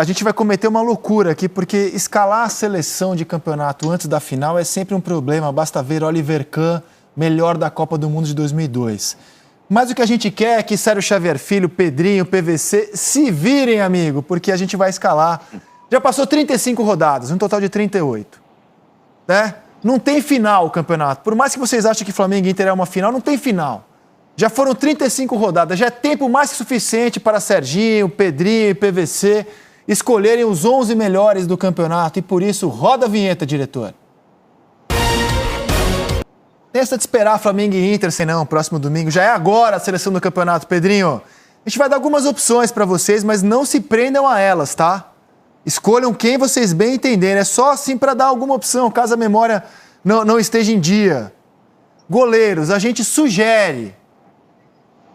a gente vai cometer uma loucura aqui, porque escalar a seleção de campeonato antes da final é sempre um problema. Basta ver Oliver Kahn, melhor da Copa do Mundo de 2002. Mas o que a gente quer é que Sérgio Xavier Filho, Pedrinho, PVC se virem, amigo, porque a gente vai escalar. Já passou 35 rodadas, um total de 38. Né? Não tem final o campeonato. Por mais que vocês achem que Flamengo e Inter é uma final, não tem final. Já foram 35 rodadas, já é tempo mais que suficiente para Serginho, Pedrinho e PVC escolherem os 11 melhores do campeonato. E por isso, roda a vinheta, diretor. Testa de esperar Flamengo e Inter, sei não, próximo domingo. Já é agora a seleção do campeonato, Pedrinho. A gente vai dar algumas opções para vocês, mas não se prendam a elas, tá? Escolham quem vocês bem entenderem. É só assim para dar alguma opção, caso a memória não esteja em dia. Goleiros, a gente sugere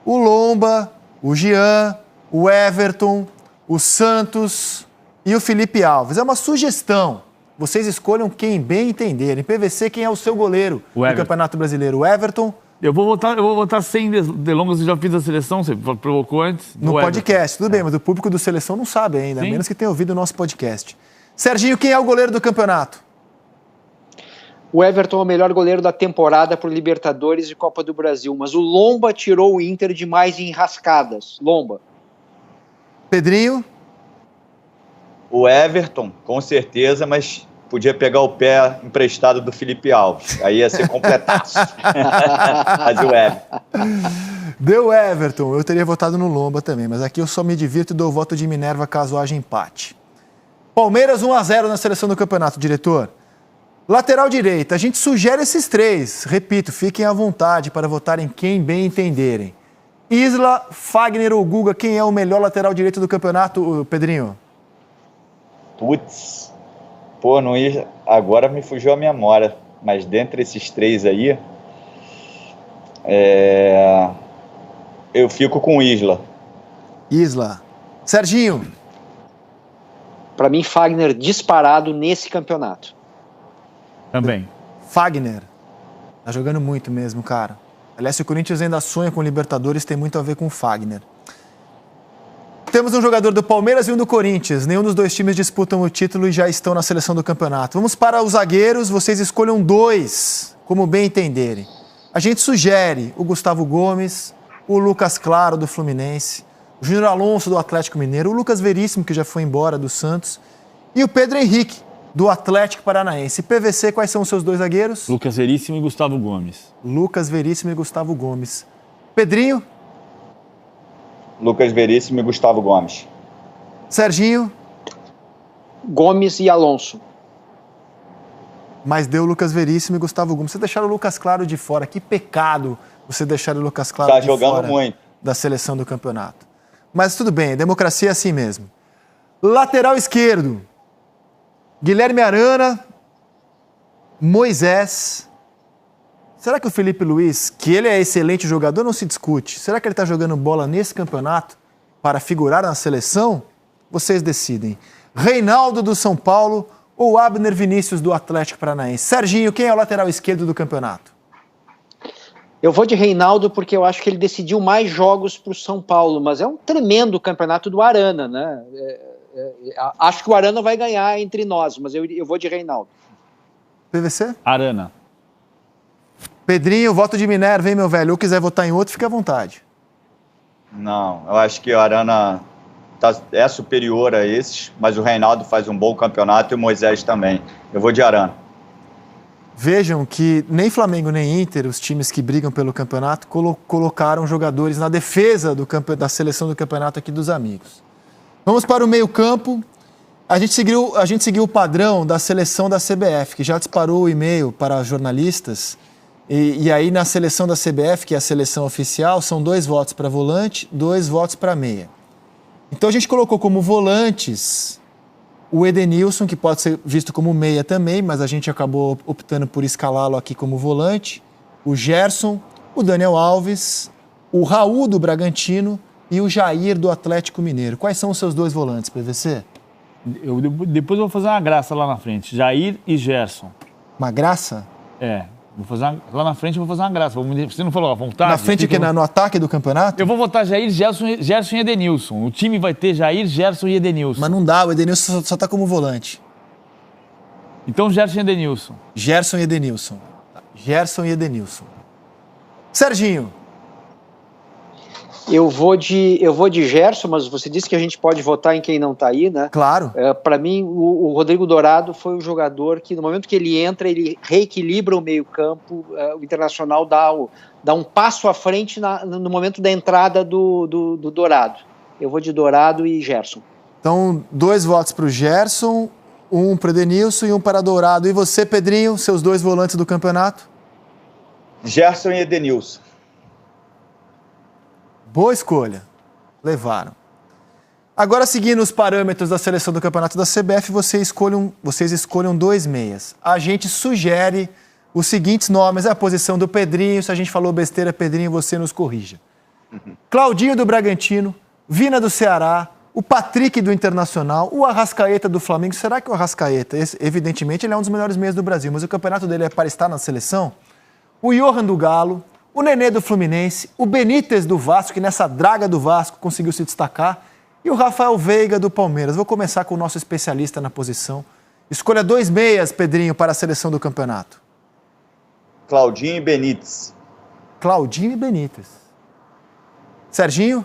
o Lomba, o Jean, o Everton, o Santos e o Felipe Alves. É uma sugestão. Vocês escolham quem bem entenderem. PVC, quem é o seu goleiro do Campeonato Brasileiro? O Everton? Eu vou votar sem delongas, eu já fiz a seleção, você provocou antes. No podcast, tudo bem, mas o público do Seleção não sabe ainda, a menos que tenha ouvido o nosso podcast. Serginho, quem é o goleiro do campeonato? O Everton é o melhor goleiro da temporada por Libertadores e Copa do Brasil, mas o Lomba tirou o Inter de mais enrascadas. Lomba. Pedrinho? O Everton, com certeza, mas podia pegar o pé emprestado do Felipe Alves. Aí ia ser completaço. Mas o Everton. Deu Everton. Eu teria votado no Lomba também, mas aqui eu só me divirto e dou voto de Minerva caso haja empate. Palmeiras 1-0 na seleção do campeonato, diretor. Lateral direita, a gente sugere esses três. Repito, fiquem à vontade para votarem quem bem entenderem. Isla, Fagner ou Guga, quem é o melhor lateral direito do campeonato, Pedrinho? Putz, pô, não ia... agora me fugiu a memória, mas dentre esses três aí, eu fico com Isla. Isla. Serginho? Para mim, Fagner disparado nesse campeonato. Também. Fagner. Tá jogando muito mesmo, cara. Aliás, se o Corinthians ainda sonha com Libertadores, tem muito a ver com o Fagner. Temos um jogador do Palmeiras e um do Corinthians. Nenhum dos dois times disputam o título e já estão na seleção do campeonato. Vamos para os zagueiros. Vocês escolham dois, como bem entenderem. A gente sugere o Gustavo Gomes, o Lucas Claro, do Fluminense, o Júnior Alonso, do Atlético Mineiro, o Lucas Veríssimo, que já foi embora, do Santos, e o Pedro Henrique, do Atlético Paranaense. PVC, quais são os seus dois zagueiros? Lucas Veríssimo e Gustavo Gomes. Lucas Veríssimo e Gustavo Gomes. Pedrinho? Lucas Veríssimo e Gustavo Gomes. Serginho? Gomes e Alonso. Mas deu Lucas Veríssimo e Gustavo Gomes. Você deixaram o Lucas Claro de fora. Que pecado você deixar o Lucas Claro de fora. Tá jogando muito. Da seleção do campeonato. Mas tudo bem, democracia é assim mesmo. Lateral esquerdo. Guilherme Arana, Moisés. Será que o Felipe Luiz, que ele é excelente jogador, não se discute? Será que ele está jogando bola nesse campeonato para figurar na seleção? Vocês decidem. Reinaldo, do São Paulo, ou Abner Vinícius, do Atlético Paranaense? Serginho, quem é o lateral esquerdo do campeonato? Eu vou de Reinaldo porque eu acho que ele decidiu mais jogos para o São Paulo, mas é um tremendo campeonato do Arana, né? Acho que o Arana vai ganhar entre nós, mas eu vou de Reinaldo. PVC? Arana. Pedrinho, voto de Minerva, hein, meu velho? Ou quiser votar em outro, fica à vontade. Não, eu acho que o Arana é superior a esses, mas o Reinaldo faz um bom campeonato e o Moisés também. Eu vou de Arana. Vejam que nem Flamengo nem Inter, os times que brigam pelo campeonato, colocaram jogadores na defesa da seleção do campeonato aqui dos amigos. Vamos para o meio-campo. A gente seguiu o padrão da seleção da CBF, que já disparou o e-mail para jornalistas. E aí, na seleção da CBF, que é a seleção oficial, são 2 votos para volante, 2 votos para meia. Então, a gente colocou como volantes o Edenilson, que pode ser visto como meia também, mas a gente acabou optando por escalá-lo aqui como volante, o Gerson, o Daniel Alves, o Raul, do Bragantino, e o Jair, do Atlético Mineiro. Quais são os seus 2 volantes, PVC? Depois eu vou fazer uma graça lá na frente. Jair e Gerson. Uma graça? É. Lá na frente eu vou fazer uma graça. Você não falou à vontade? Na frente que no ataque do campeonato? Eu vou votar Jair, Gerson e Edenilson. O time vai ter Jair, Gerson e Edenilson. Mas não dá, o Edenilson só tá como volante. Então Gerson e Edenilson. Gerson e Edenilson. Gerson e Edenilson. Serginho. Eu vou de Gerson, mas você disse que a gente pode votar em quem não está aí, né? Claro. Para mim, o Rodrigo Dourado foi o jogador que, no momento que ele entra, ele reequilibra o meio-campo. O Internacional dá um passo à frente no momento da entrada do Dourado. Eu vou de Dourado e Gerson. Então, 2 votos para o Gerson, 1 para o Edenilson e 1 para Dourado. E você, Pedrinho, seus 2 volantes do campeonato? Gerson e Edenilson. Boa escolha. Levaram. Agora, seguindo os parâmetros da seleção do campeonato da CBF, vocês escolham 2 meias. A gente sugere os seguintes nomes, a posição do Pedrinho. Se a gente falou besteira, Pedrinho, você nos corrija. Claudinho do Bragantino, Vina do Ceará, o Patrick do Internacional, o Arrascaeta do Flamengo. Será que o Arrascaeta, evidentemente, ele é um dos melhores meias do Brasil, mas o campeonato dele é para estar na seleção? O Johan do Galo, o Nenê do Fluminense, o Benítez do Vasco, que nessa draga do Vasco conseguiu se destacar, e o Rafael Veiga do Palmeiras. Vou começar com o nosso especialista na posição. Escolha 2 meias, Pedrinho, para a seleção do campeonato. Claudinho e Benítez. Claudinho e Benítez. Serginho?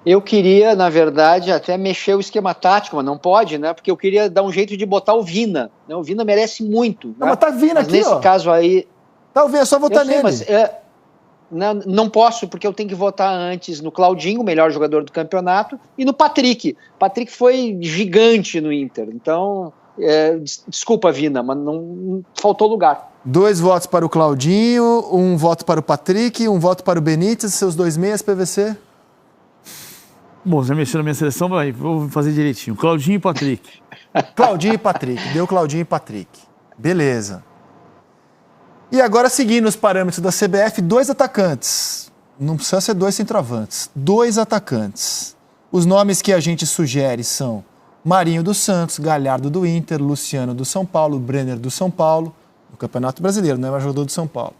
Eu queria, na verdade, até mexer o esquema tático, mas não pode, né? Porque eu queria dar um jeito de botar o Vina. Né? O Vina merece muito. Não, né? mas tá Vina aqui, nesse ó. Caso aí... Talvez é só votar nele. Mas não posso, porque eu tenho que votar antes no Claudinho, o melhor jogador do campeonato, e no Patrick. Patrick foi gigante no Inter. Então, desculpa, Vina, mas não faltou lugar. 2 votos para o Claudinho, 1 voto para o Patrick, 1 voto para o Benítez, seus 2 meias, PVC? Bom, você mexeu na minha seleção, vou fazer direitinho. Claudinho e Patrick. Claudinho e Patrick. Deu Claudinho e Patrick. Beleza. E agora, seguindo os parâmetros da CBF, 2 atacantes. Não precisa ser 2 centroavantes. 2 atacantes. Os nomes que a gente sugere são Marinho do Santos, Galhardo do Inter, Luciano do São Paulo, Brenner do São Paulo, no Campeonato Brasileiro, não é mais jogador do São Paulo.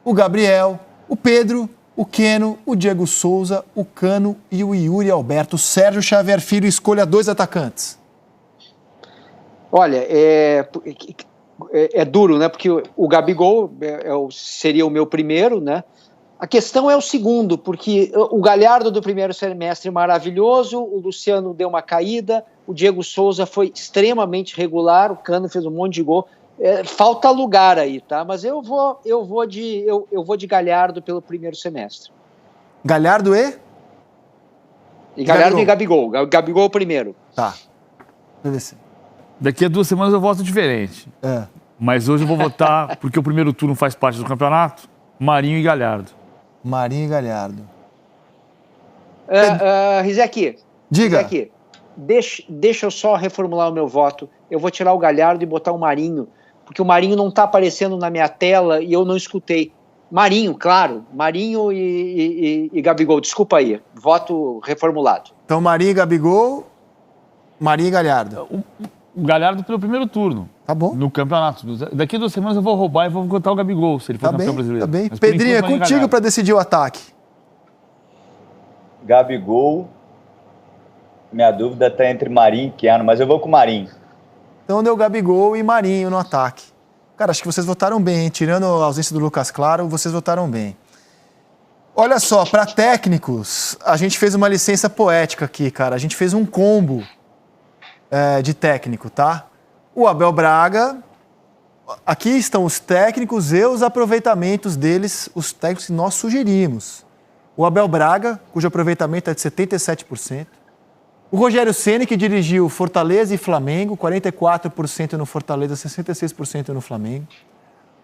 O Gabriel, o Pedro, o Keno, o Diego Souza, o Cano e o Yuri Alberto. Sérgio Xavier Filho, escolha 2 atacantes. Olha, é duro, né? Porque o Gabigol seria o meu primeiro, né? A questão é o segundo, porque o Galhardo do primeiro semestre maravilhoso, o Luciano deu uma caída, o Diego Souza foi extremamente regular, o Cano fez um monte de gol. Falta lugar aí, tá? Mas eu vou de Galhardo pelo primeiro semestre. Galhardo e? Galhardo e Gabigol. Gabigol primeiro. Tá. PVC. Daqui a 2 semanas eu voto diferente. Mas hoje eu vou votar, porque o primeiro turno faz parte do campeonato, Marinho e Galhardo. Marinho e Galhardo. Rizek. Diga. Rizek, deixa eu só reformular o meu voto. Eu vou tirar o Galhardo e botar o Marinho, porque o Marinho não está aparecendo na minha tela e eu não escutei. Marinho, claro. Marinho e Gabigol. Desculpa aí. Voto reformulado. Então, Marinho e Gabigol, Marinho e Galhardo. O Galhardo pelo primeiro turno. Tá bom. No campeonato. Daqui a 2 semanas eu vou roubar e vou botar o Gabigol, se ele for campeão brasileiro. Tá bem. Mas, Pedrinho, é enquanto, contigo para decidir o ataque. Gabigol. Minha dúvida está entre Marinho e Keno, mas eu vou com Marinho. Então deu Gabigol e Marinho no ataque. Cara, acho que vocês votaram bem, hein? Tirando a ausência do Lucas Claro, vocês votaram bem. Olha só, para técnicos, a gente fez uma licença poética aqui, cara. A gente fez um combo de técnico, tá? O Abel Braga, aqui estão os técnicos e os aproveitamentos deles, os técnicos que nós sugerimos. O Abel Braga, cujo aproveitamento é de 77%. O Rogério Ceni, que dirigiu Fortaleza e Flamengo, 44% no Fortaleza, 66% no Flamengo.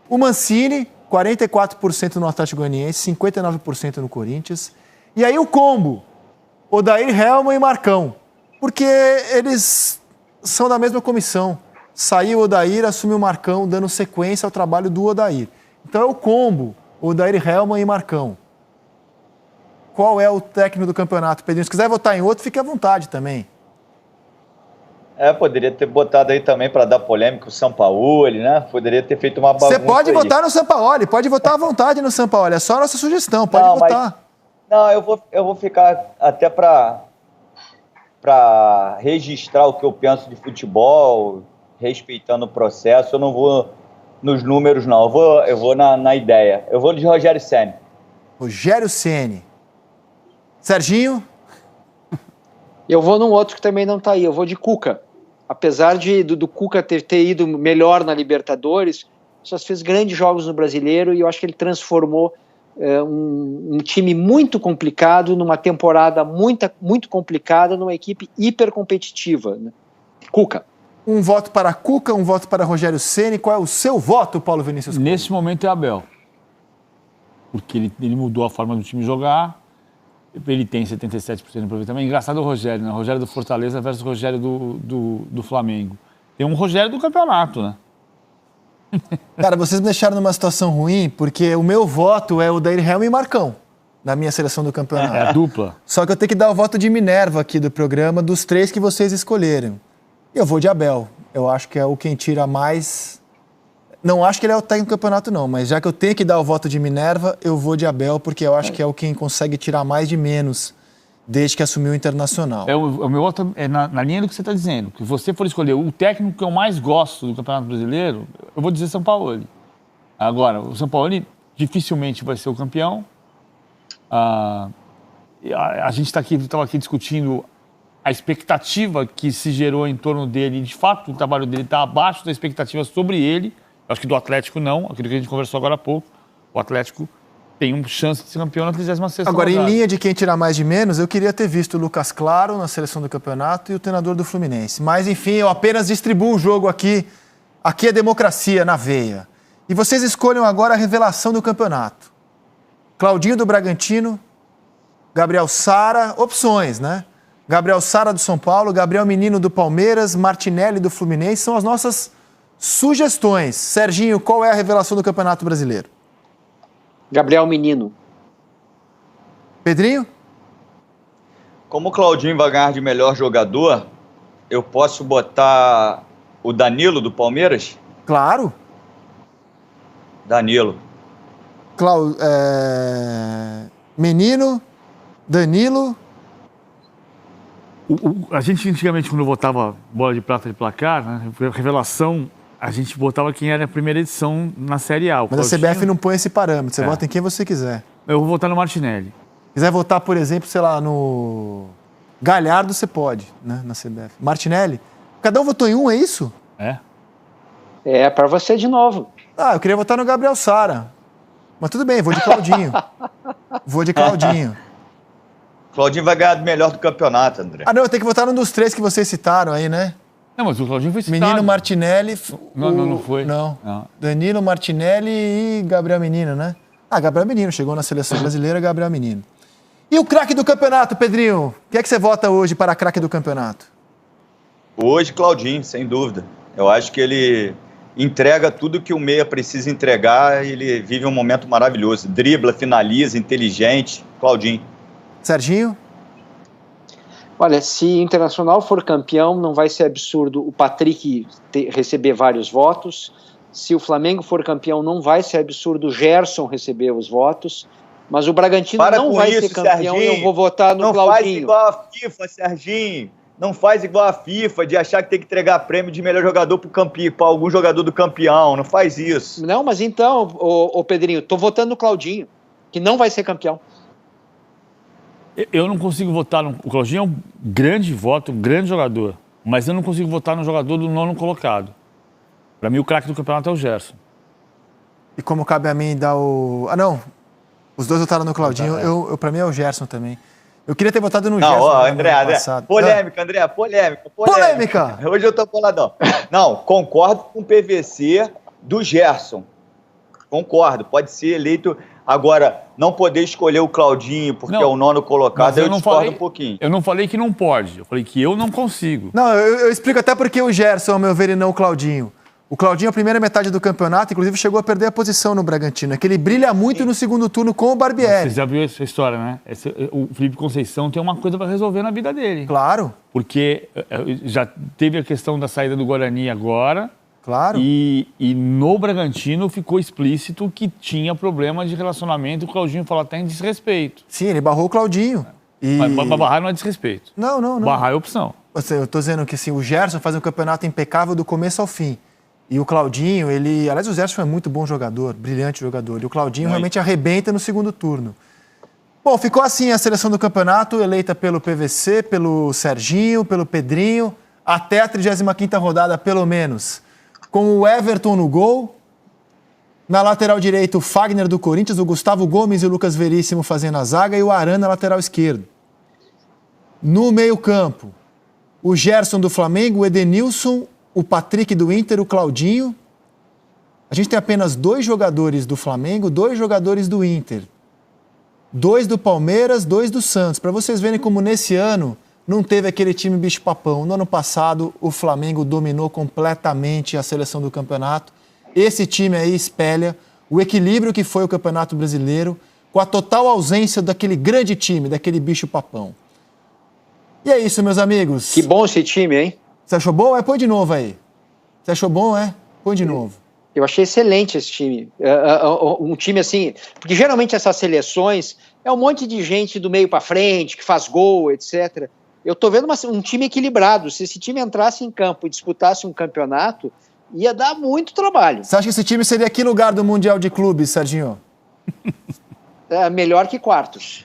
O Mancini, 44% no Atlético Goianiense, 59% no Corinthians. E aí o combo, Odair Helman e Marcão, porque eles são da mesma comissão. Saiu o Odair, assumiu o Marcão, dando sequência ao trabalho do Odair. Então é o combo, Odair Helman e Marcão. Qual é o técnico do campeonato, Pedrinho? Se quiser votar em outro, fique à vontade também. Poderia ter botado aí também para dar polêmica o Sampaoli, né? Poderia ter feito uma bagunça. Você pode votar no Sampaoli, pode votar à vontade no Sampaoli. É só a nossa sugestão, pode votar. Eu vou ficar até para registrar o que eu penso de futebol, respeitando o processo. Eu não vou nos números, não. Eu vou na ideia. Eu vou de Rogério Ceni. Rogério Ceni. Serginho? Eu vou num outro que também não tá aí. Eu vou de Cuca. Apesar do Cuca ter ido melhor na Libertadores, só fez grandes jogos no Brasileiro e eu acho que ele transformou um time muito complicado numa temporada muito complicada, numa equipe hiper competitiva, né? Cuca. Um voto para Cuca, um voto para Rogério Ceni. Qual é o seu voto, Paulo Vinícius? Nesse momento é Abel. Porque ele mudou a forma do time jogar. Ele tem 77% de aproveitamento. Engraçado o Rogério, né? O Rogério do Fortaleza versus o Rogério do Flamengo. Tem um Rogério do campeonato, né? Cara, vocês me deixaram numa situação ruim, porque o meu voto é o da Helm e Marcão, na minha seleção do campeonato. É a dupla. Só que eu tenho que dar o voto de Minerva aqui do programa, dos 3 que vocês escolheram. E eu vou de Abel. Eu acho que é o quem tira mais... Não acho que ele é o técnico do campeonato, não, mas já que eu tenho que dar o voto de Minerva, eu vou de Abel, porque eu acho que é o quem consegue tirar mais de menos desde que assumiu o Internacional. O meu voto é na linha do que você está dizendo. Que você for escolher o técnico que eu mais gosto do Campeonato Brasileiro, eu vou dizer Sampaoli. Agora, o Sampaoli dificilmente vai ser o campeão. A gente estava aqui discutindo a expectativa que se gerou em torno dele. De fato, o trabalho dele está abaixo da expectativa sobre ele. Acho que do Atlético não, aquilo que a gente conversou agora há pouco. O Atlético tem uma chance de ser campeão na 36ª Agora, rodada. em linha de quem tirar mais de menos, eu queria ter visto o Lucas Claro na seleção do campeonato e o treinador do Fluminense. Mas, enfim, eu apenas distribuo o jogo aqui. Aqui é democracia na veia. E vocês escolham agora a revelação do campeonato. Claudinho do Bragantino, Gabriel Sara, opções, né? Gabriel Sara do São Paulo, Gabriel Menino do Palmeiras, Martinelli do Fluminense, são as nossas sugestões. Serginho, qual é a revelação do Campeonato Brasileiro? Gabriel Menino. Pedrinho? Como o Claudinho vai ganhar de melhor jogador, eu posso botar o Danilo do Palmeiras? Claro. Danilo. Menino, Danilo. A gente antigamente, quando votava bola de prata de placar, né, revelação, a gente botava quem era a primeira edição na Série A. Mas a CBF não põe esse parâmetro, você vota em quem você quiser. Eu vou votar no Martinelli. Se quiser votar, por exemplo, sei lá, no Galhardo, você pode, né, na CBF. Martinelli? Cada um votou em um, é isso? É para você de novo. Eu queria votar no Gabriel Sara. Mas tudo bem, vou de Claudinho. Claudinho vai ganhar do melhor do campeonato, André. Não, eu tenho que votar num dos 3 que vocês citaram aí, né? Não, mas o Claudinho foi citado. Menino, Martinelli... Não foi. Não. Danilo, Martinelli e Gabriel Menino, né? Gabriel Menino. Chegou na seleção brasileira, Gabriel Menino. E o craque do campeonato, Pedrinho? O que é que você vota hoje para craque do campeonato? Hoje, Claudinho, sem dúvida. Eu acho que ele entrega tudo que o meia precisa entregar e ele vive um momento maravilhoso. Dribla, finaliza, inteligente. Claudinho. Serginho? Olha, se Internacional for campeão, não vai ser absurdo o Patrick receber vários votos. Se o Flamengo for campeão, não vai ser absurdo o Gerson receber os votos. Mas o Bragantino não vai ser campeão e eu vou votar no Claudinho. Não faz igual a FIFA, Serginho. Não faz igual a FIFA de achar que tem que entregar prêmio de melhor jogador para algum jogador do campeão. Não faz isso. Não, mas então, ô Pedrinho, tô votando no Claudinho, que não vai ser campeão. Eu não consigo votar no... O Claudinho é um grande voto, um grande jogador. Mas eu não consigo votar no jogador do 9º colocado. Para mim, o craque do campeonato é o Gerson. E como cabe a mim dar o... não. Os dois votaram no Claudinho. Para mim é o Gerson também. Eu queria ter votado no Gerson. André. Polêmica, André. Polêmica. Hoje eu tô boladão. Não, concordo com o PVC do Gerson. Concordo. Pode ser eleito... Agora, não poder escolher o Claudinho porque é o 9º colocado, eu discordo um pouquinho. Eu não falei que não pode, eu falei que eu não consigo. Não, eu explico até porque o Gerson, ao meu ver, e não o Claudinho. O Claudinho, a primeira metade do campeonato, inclusive, chegou a perder a posição no Bragantino. É que ele brilha muito no segundo turno com o Barbieri. Você já viu essa história, né? O Felipe Conceição tem uma coisa para resolver na vida dele. Claro. Porque já teve a questão da saída do Guarani agora. Claro. E no Bragantino ficou explícito que tinha problema de relacionamento. O Claudinho falou até em desrespeito. Sim, ele barrou o Claudinho. Mas barrar não é desrespeito. Não. Barrar é opção. Eu tô dizendo que assim, o Gerson faz um campeonato impecável do começo ao fim. E o Claudinho, ele... Aliás, o Gerson foi muito bom jogador, brilhante jogador. E o Claudinho realmente arrebenta no segundo turno. Bom, ficou assim a seleção do campeonato, eleita pelo PVC, pelo Serginho, pelo Pedrinho, até a 35ª rodada, pelo menos. Com o Everton no gol. Na lateral direita, o Fagner do Corinthians, o Gustavo Gomes e o Lucas Veríssimo fazendo a zaga e o Arana na lateral esquerdo. No meio-campo, o Gerson do Flamengo, o Edenilson, o Patrick do Inter, o Claudinho. A gente tem apenas 2 jogadores do Flamengo, 2 jogadores do Inter. 2 do Palmeiras, 2 do Santos. Para vocês verem como nesse ano não teve aquele time bicho-papão. No ano passado, o Flamengo dominou completamente a seleção do campeonato. Esse time aí espelha o equilíbrio que foi o Campeonato Brasileiro, com a total ausência daquele grande time, daquele bicho-papão. E é isso, meus amigos. Que bom esse time, hein? Você achou bom? Põe de novo aí. Você achou bom, Põe de novo. Eu achei excelente esse time. Um time assim... Porque geralmente essas seleções é um monte de gente do meio para frente, que faz gol, etc. Eu tô vendo um time equilibrado. Se esse time entrasse em campo e disputasse um campeonato, ia dar muito trabalho. Você acha que esse time seria que lugar do Mundial de Clubes, Serginho? Melhor que quartos.